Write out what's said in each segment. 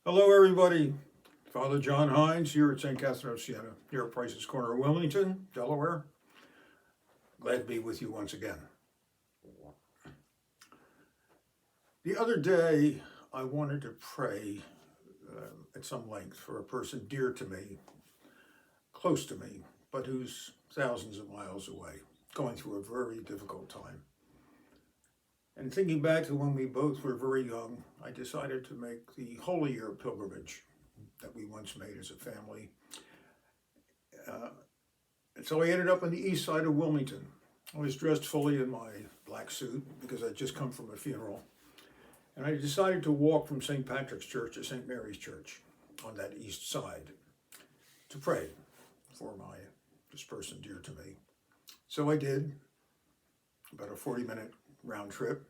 Hello, everybody. Father John Hynes here at St. Catherine of Siena, near Price's Corner, Wilmington, Delaware. Glad to be with you once again. The other day, I wanted to pray at some length for a person dear to me, close to me, but who's thousands of miles away, going through a very difficult time. And thinking back to when we both were very young, I decided to make the Holy Year pilgrimage that we once made as a family. And so I ended up on the east side of Wilmington. I was dressed fully in my black suit because I'd just come from a funeral. And I decided to walk from St. Patrick's Church to St. Mary's Church on that east side to pray for this person dear to me. So I did, about a 40-minute round trip.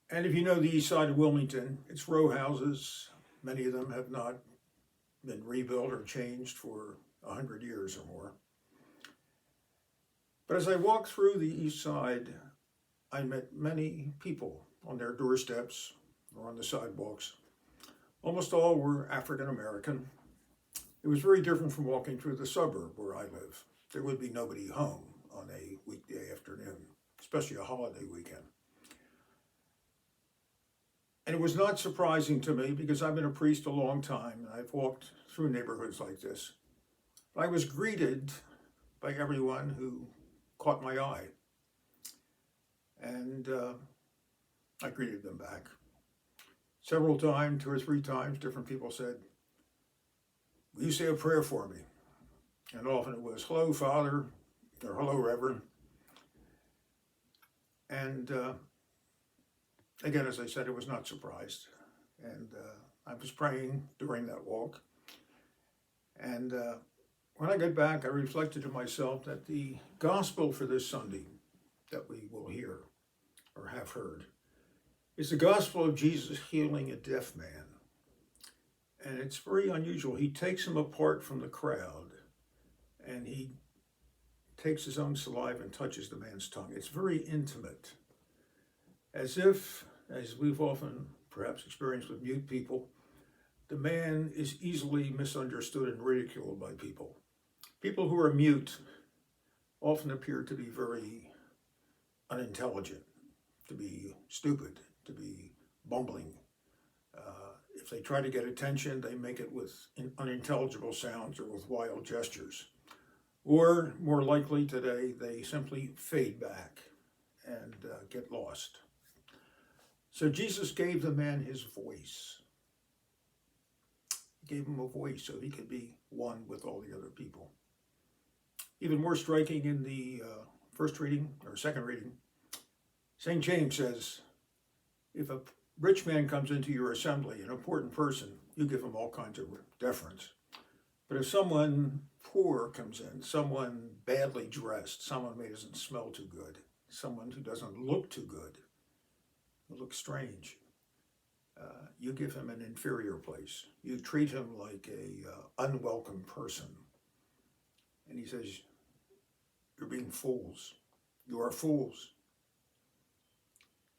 And if you know the east side of Wilmington, it's row houses. Many of them have not been rebuilt or changed for 100 years or more. But as I walked through the east side, I met many people on their doorsteps or on the sidewalks. Almost all were African American. It was very different from walking through the suburb where I live. There would be nobody home on a weekday afternoon, especially a holiday weekend. And it was not surprising to me because I've been a priest a long time and I've walked through neighborhoods like this. But I was greeted by everyone who caught my eye. And I greeted them back. Several times, 2 or 3 times, different people said, "Will you say a prayer for me?" And often it was, "Hello, Father," or "Hello, Reverend." And again, as I said, I was not surprised. And I was praying during that walk. And when I got back, I reflected to myself that the gospel for this Sunday that we will hear or have heard is the gospel of Jesus healing a deaf man. And it's very unusual. He takes him apart from the crowd and he takes his own saliva and touches the man's tongue. It's very intimate. As if, as we've often perhaps experienced with mute people, the man is easily misunderstood and ridiculed by people. People who are mute often appear to be very unintelligent, to be stupid, to be bumbling. If they try to get attention, they make it with unintelligible sounds or with wild gestures. Or, more likely today, they simply fade back and get lost. So Jesus gave the man his voice. He gave him a voice so he could be one with all the other people. Even more striking in the first reading, or second reading, St. James says, if a rich man comes into your assembly, an important person, you give him all kinds of deference. But if someone poor comes in, someone badly dressed, someone who doesn't smell too good, someone who doesn't look too good, who looks strange, you give him an inferior place. You treat him like a unwelcome person. And he says, you're being fools. You are fools.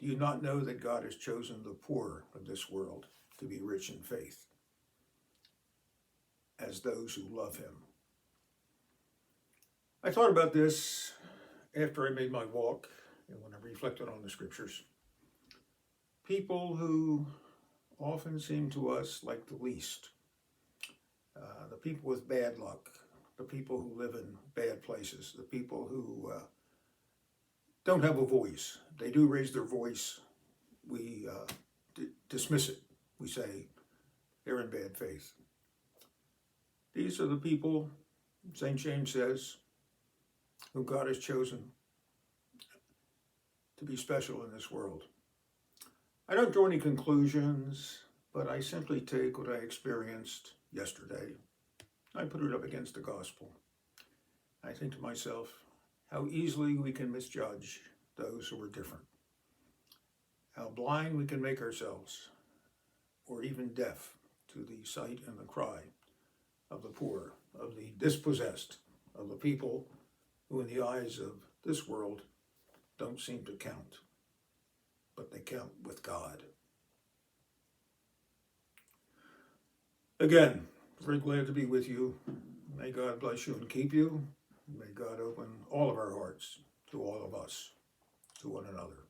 Do you not know that God has chosen the poor of this world to be rich in faith as those who love him? I thought about this after I made my walk and when I reflected on the scriptures. People who often seem to us like the least, the people with bad luck, the people who live in bad places, the people who don't have a voice. They do raise their voice. We dismiss it. We say they're in bad faith. These are the people, St. James says, whom God has chosen to be special in this world. I don't draw any conclusions, but I simply take what I experienced yesterday. I put it up against the gospel. I think to myself, how easily we can misjudge those who are different. How blind we can make ourselves, or even deaf to the sight and the cry of the poor, of the dispossessed, of the people who in the eyes of this world don't seem to count, but they count with God. Again, very glad to be with you. May God bless you and keep you. May God open all of our hearts to all of us, to one another.